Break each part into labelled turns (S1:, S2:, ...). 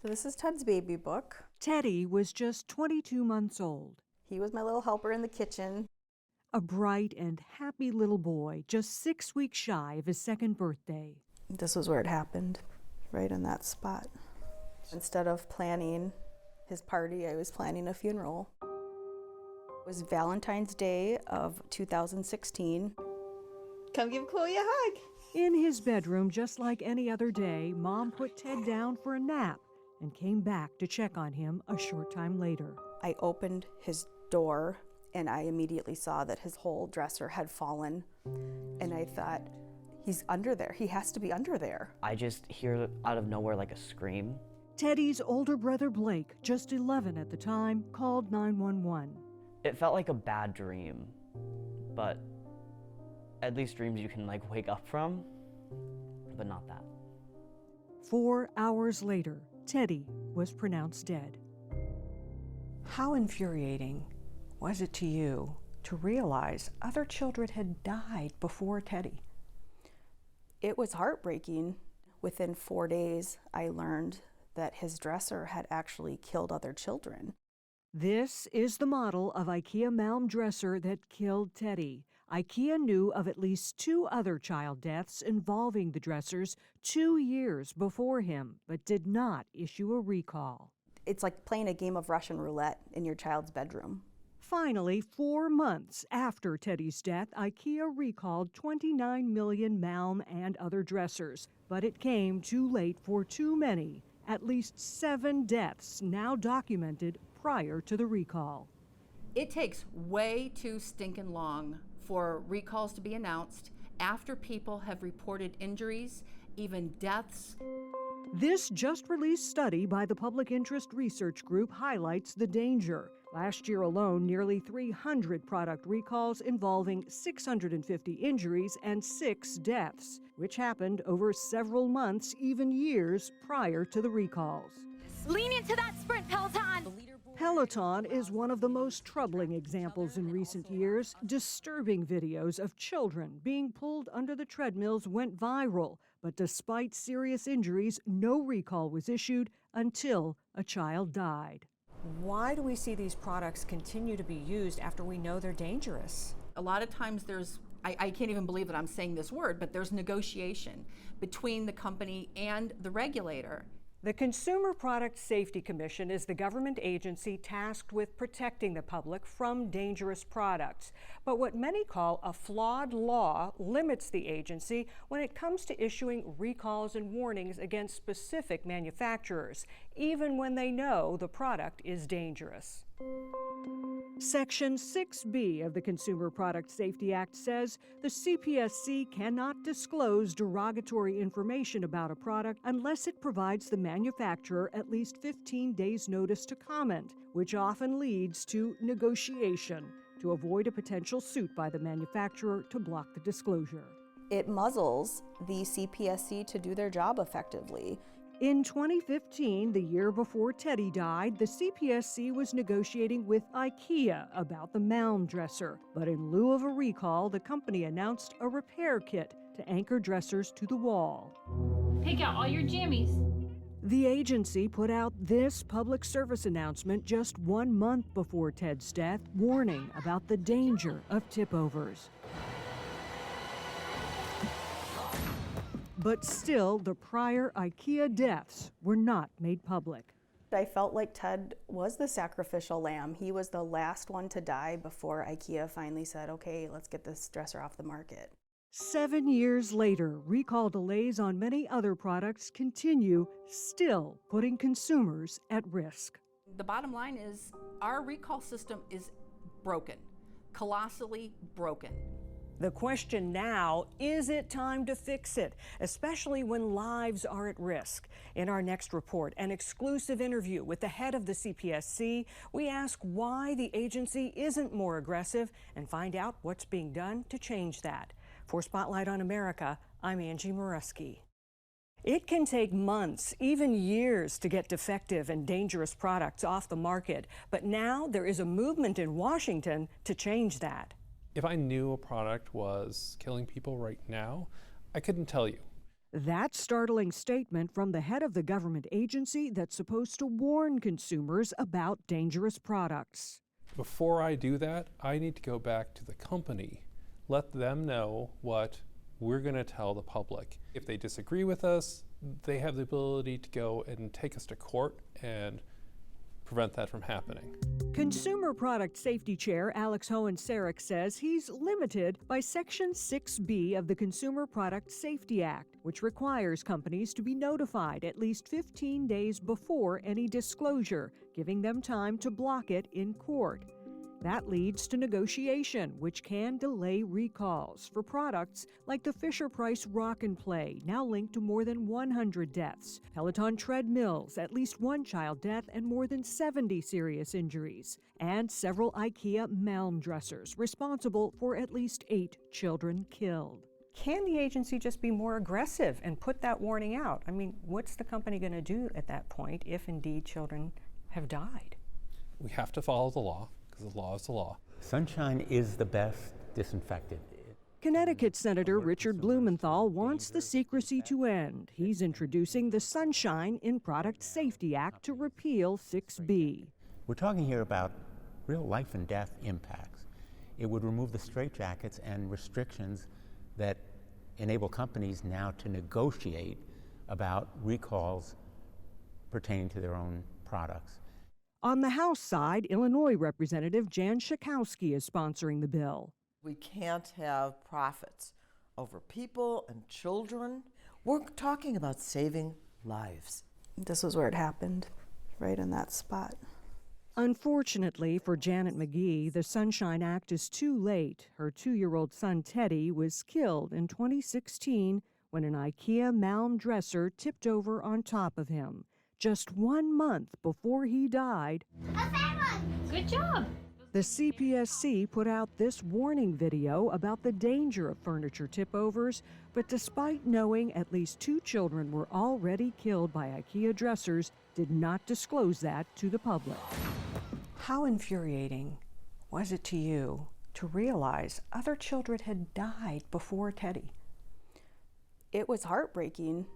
S1: So this is Ted's baby book.
S2: Teddy was just 22 months old.
S1: He was my little helper in the kitchen.
S2: A bright and happy little boy, just 6 weeks shy of his second birthday.
S1: This was where it happened, right in that spot. Instead of planning his party, I was planning a funeral. It was Valentine's Day of 2016. Come give Chloe a hug.
S2: In his bedroom, just like any other day, Mom put Ted down for a nap and came back to check on him a short time later.
S1: I opened his door and I immediately saw that his whole dresser had fallen. And I thought, he's under there. He has to be under there.
S3: I just hear out of nowhere like a scream.
S2: Teddy's older brother Blake, just 11 at the time, called 911.
S3: It felt like a bad dream, but at least dreams you can like wake up from, but not that.
S2: 4 hours later, Teddy was pronounced dead.
S4: How infuriating was it to you to realize other children had died before Teddy?
S1: It was heartbreaking. Within 4 days, I learned that his dresser had actually killed other children.
S2: This is the model of IKEA Malm Dresser that killed Teddy. IKEA knew of at least 2 other child deaths involving the dressers 2 years before him, but did not issue a recall.
S1: It's like playing a game of Russian roulette in your child's bedroom.
S2: Finally, 4 months after Teddy's death, IKEA recalled 29 million Malm and other dressers, but it came too late for too many. At least 7 deaths now documented prior to the recall.
S5: It takes way too stinking long for recalls to be announced after people have reported injuries, even deaths.
S2: This just released study by the Public Interest Research Group highlights the danger. Last year alone, nearly 300 product recalls involving 650 injuries and 6 deaths, which happened over several months, even years prior to the recalls.
S6: Lean into that sprint, Peloton!
S2: Peloton is one of the most troubling examples in recent years. Disturbing videos of children being pulled under the treadmills went viral, but despite serious injuries, no recall was issued until a child died.
S4: Why do we see these products continue to be used after we know they're dangerous?
S5: A lot of times I can't even believe that I'm saying this word, but there's negotiation between the company and the regulator.
S2: The Consumer Product Safety Commission is the government agency tasked with protecting the public from dangerous products. But what many call a flawed law limits the agency when it comes to issuing recalls and warnings against specific manufacturers, even when they know the product is dangerous. Section 6B of the Consumer Product Safety Act says the CPSC cannot disclose derogatory information about a product unless it provides the manufacturer at least 15 days' notice to comment, which often leads to negotiation to avoid a potential suit by the manufacturer to block the disclosure.
S1: It muzzles the CPSC to do their job effectively.
S2: In 2015, the year before Teddy died, the CPSC was negotiating with IKEA about the Malm dresser. But in lieu of a recall, the company announced a repair kit to anchor dressers to the wall.
S6: Pick out all your jammies.
S2: The agency put out this public service announcement just 1 month before Ted's death, warning about the danger of tip-overs. But still, the prior IKEA deaths were not made public.
S1: I felt like Ted was the sacrificial lamb. He was the last one to die before IKEA finally said, okay, let's get this dresser off the market.
S2: 7 years later, recall delays on many other products continue, still putting consumers at risk.
S5: The bottom line is our recall system is broken, colossally broken.
S4: The question now, is it time to fix it, especially when lives are at risk? In our next report, an exclusive interview with the head of the CPSC, we ask why the agency isn't more aggressive and find out what's being done to change that. For Spotlight on America, I'm Angie Moreski. It can take months, even years, to get defective and dangerous products off the market, but now there is a movement in Washington to change that.
S7: If I knew a product was killing people right now, I couldn't tell you.
S4: That startling statement from the head of the government agency that's supposed to warn consumers about dangerous products.
S7: Before I do that, I need to go back to the company, let them know what we're going to tell the public. If they disagree with us, they have the ability to go and take us to court and prevent that from happening.
S4: Consumer Product Safety Chair Alex Hohen-Sarek says he's limited by Section 6B of the Consumer Product Safety Act, which requires companies to be notified at least 15 days before any disclosure, giving them time to block it in court. That leads to negotiation, which can delay recalls for products like the Fisher-Price Rock and Play, now linked to more than 100 deaths, Peloton Treadmills, at least one child death and more than 70 serious injuries, and several IKEA Malm Dressers, responsible for at least 8 children killed.
S2: Can the agency just be more aggressive and put that warning out? I mean, what's the company going to do at that point if indeed children have died?
S7: We have to follow the law, because the law is the law.
S8: Sunshine is the best disinfectant.
S4: Connecticut Senator Richard Blumenthal wants the secrecy to end. He's introducing the Sunshine in Product Safety Act to repeal 6B.
S8: We're talking here about real life and death impacts. It would remove the straitjackets and restrictions that enable companies now to negotiate about recalls pertaining to their own products.
S4: On the House side, Illinois Representative Jan Schakowsky is sponsoring the bill.
S9: We can't have profits over people and children. We're talking about saving lives.
S1: This was where it happened, right in that spot.
S4: Unfortunately for Janet McGee, the Sunshine Act is too late. Her 2-year-old son Teddy was killed in 2016 when an IKEA Malm dresser tipped over on top of him. Just 1 month before he died,
S6: Good job.
S4: the CPSC put out this warning video about the danger of furniture tip-overs, but despite knowing at least 2 children were already killed by IKEA dressers, did not disclose that to the public.
S2: How infuriating was it to you to realize other children had died before Teddy?
S1: It was heartbreaking.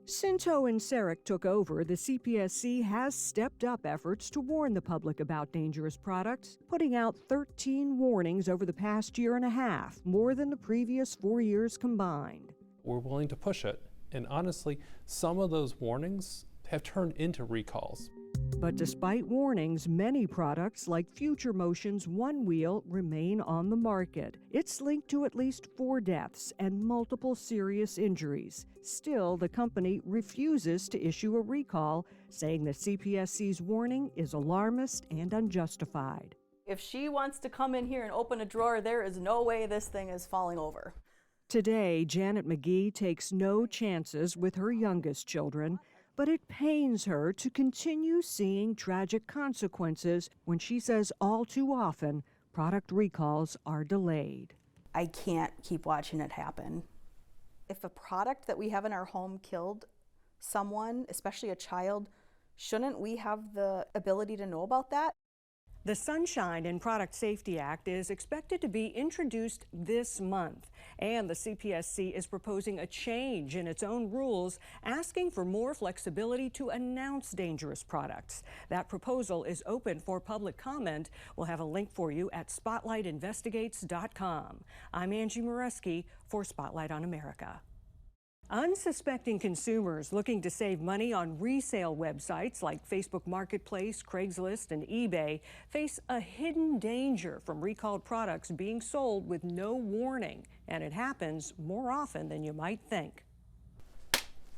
S4: Since Hohen-Sarek took over, the CPSC has stepped up efforts to warn the public about dangerous products, putting out 13 warnings over the past year and a half, more than the previous 4 years combined.
S7: We're willing to push it, and honestly, some of those warnings have turned into recalls.
S4: But despite warnings, many products like Future Motion's One Wheel remain on the market. It's linked to at least 4 deaths and multiple serious injuries. Still, the company refuses to issue a recall, saying the CPSC's warning is alarmist and unjustified.
S1: If she wants to come in here and open a drawer, there is no way this thing is falling over.
S4: Today, Janet McGee takes no chances with her youngest children, but it pains her to continue seeing tragic consequences when she says all too often product recalls are delayed.
S1: I can't keep watching it happen. If a product that we have in our home killed someone, especially a child, shouldn't we have the ability to know about that?
S2: The Sunshine in Product Safety Act is expected to be introduced this month, and the CPSC is proposing a change in its own rules, asking for more flexibility to announce dangerous products. That proposal is open for public comment. We'll have a link for you at spotlightinvestigates.com. I'm Angie Moreski for Spotlight on America. Unsuspecting consumers looking to save money on resale websites like Facebook Marketplace, Craigslist, and eBay face a hidden danger from recalled products being sold with no warning, and it happens more often than you might think.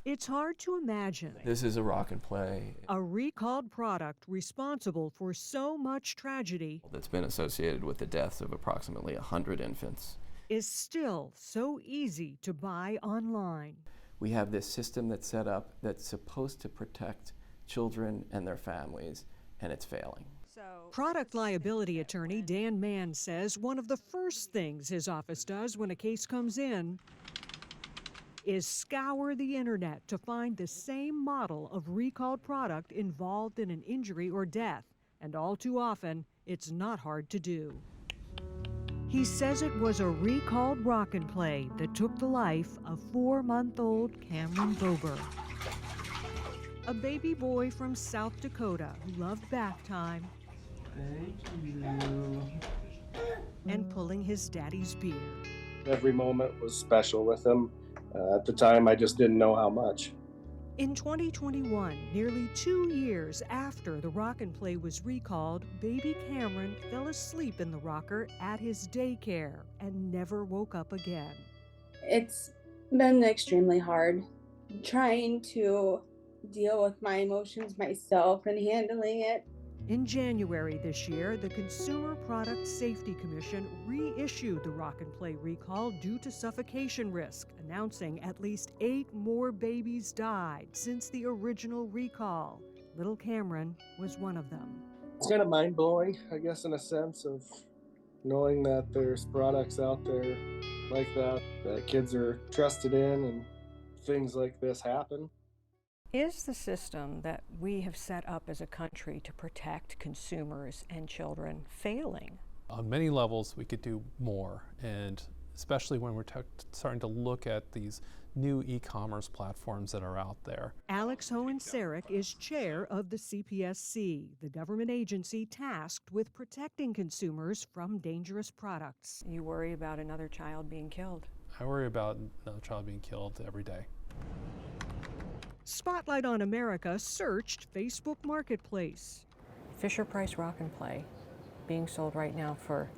S4: It's hard to imagine
S10: This is a rock and play
S4: a recalled product responsible for so much tragedy
S10: that's been associated with the deaths of approximately 100 infants.
S4: is still so easy to buy online.
S10: We have this system that's set up that's supposed to protect children and their families, and it's failing.
S4: Product liability attorney Dan Mann says one of the first things his office does when a case comes in is scour the internet to find the same model of recalled product involved in an injury or death, and all too often, it's not hard to do. He says it was a recalled rock and play that took the life of 4-month-old Cameron Bober, a baby boy from South Dakota who loved bath time and pulling his daddy's beard.
S11: Every moment was special with him. At the time, I just didn't know how much.
S4: In 2021, nearly 2 years after the rock and play was recalled, baby Cameron fell asleep in the rocker at his daycare and never woke up again.
S12: It's been extremely hard trying to deal with my emotions myself and handling it.
S4: In January this year, the Consumer Product Safety Commission reissued the rock and play recall due to suffocation risk, announcing at least 8 more babies died since the original recall. Little Cameron was one of them.
S11: It's kind of mind-blowing, I guess, in a sense of knowing that there's products out there like that kids are trusted in and things like this happen.
S2: Is the system that we have set up as a country to protect consumers and children failing?
S7: On many levels, we could do more, and especially when we're starting to look at these new e-commerce platforms that are out there.
S4: Alex Hohen-Sarek is chair of the CPSC, the government agency tasked with protecting consumers from dangerous products.
S2: You worry about another child being killed.
S7: I worry about another child being killed every day.
S4: Spotlight on America searched Facebook Marketplace.
S2: Fisher-Price Rock and Play being sold right now for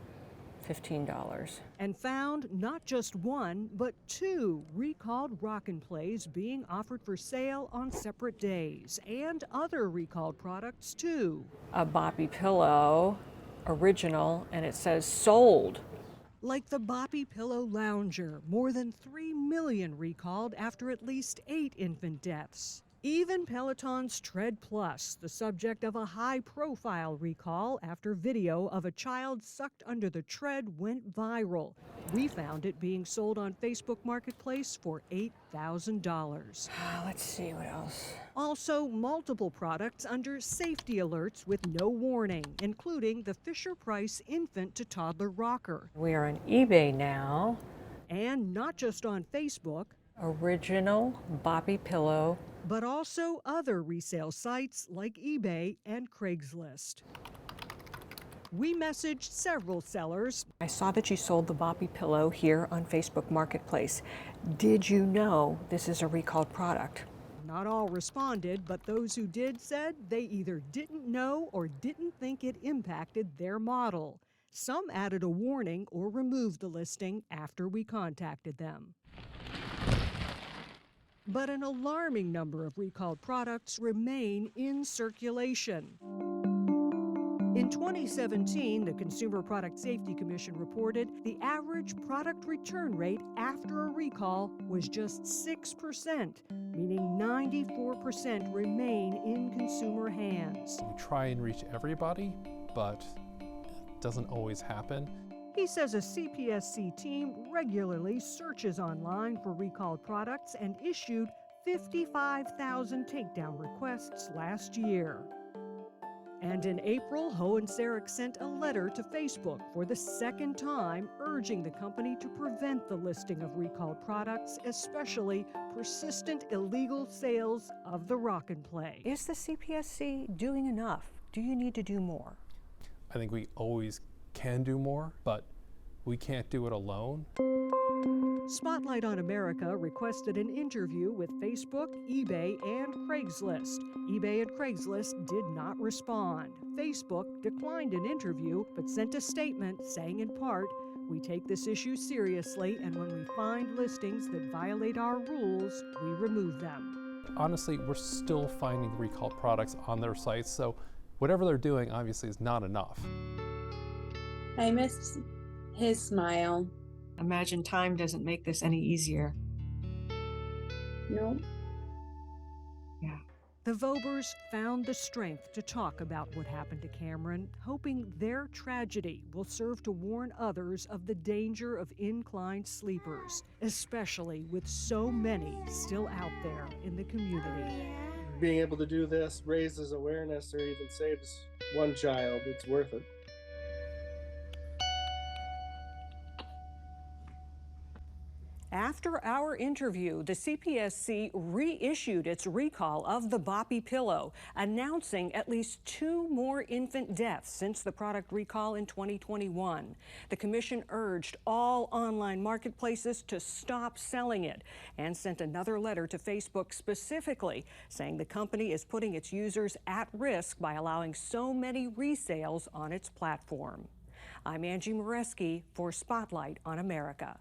S2: $15.
S4: And found not just one, but 2 recalled rock and plays being offered for sale on separate days, and other recalled products too.
S2: A Boppy Pillow, original, and it says sold.
S4: Like the Boppy Pillow Lounger, more than 3 million recalled after at least 8 infant deaths. Even Peloton's Tread Plus, the subject of a high-profile recall after video of a child sucked under the tread went viral. We found it being sold on Facebook Marketplace for $8,000.
S2: Let's see what else.
S4: Also, multiple products under safety alerts with no warning, including the Fisher-Price infant to toddler rocker.
S2: We are on eBay now.
S4: And not just on Facebook.
S2: Original Boppy Pillow.
S4: But also other resale sites like eBay and Craigslist. We messaged several sellers.
S2: I saw that you sold the Boppy Pillow here on Facebook Marketplace. Did you know this is a recalled product?
S4: Not all responded, but those who did said they either didn't know or didn't think it impacted their model. Some added a warning or removed the listing after we contacted them. But an alarming number of recalled products remain in circulation. In 2017, the Consumer Product Safety Commission reported the average product return rate after a recall was just 6%, meaning 94% remain in consumer hands.
S7: We try and reach everybody, but it doesn't always happen.
S4: He says a CPSC team regularly searches online for recalled products and issued 55,000 takedown requests last year. And in April, Hohen-Sarek sent a letter to Facebook for the second time, urging the company to prevent the listing of recalled products, especially persistent illegal sales of the rock and play.
S2: Is the CPSC doing enough? Do you need to do more?
S7: I think we always can do more, but we can't do it alone.
S4: Spotlight on America requested an interview with Facebook, eBay, and Craigslist. eBay and Craigslist did not respond. Facebook declined an interview, but sent a statement saying in part, "We take this issue seriously, and when we find listings that violate our rules, we remove them."
S7: Honestly, we're still finding recalled products on their sites, so whatever they're doing obviously is not enough.
S12: I missed his smile.
S13: Imagine time doesn't make this any easier.
S12: No.
S13: Yeah.
S4: The Vobers found the strength to talk about what happened to Cameron, hoping their tragedy will serve to warn others of the danger of inclined sleepers, especially with so many still out there in the community.
S11: Being able to do this raises awareness or even saves one child. It's worth it.
S2: After our interview, the CPSC reissued its recall of the Boppy Pillow, announcing at least 2 more infant deaths since the product recall in 2021. The commission urged all online marketplaces to stop selling it and sent another letter to Facebook specifically saying the company is putting its users at risk by allowing so many resales on its platform. I'm Angie Moreski for Spotlight on America.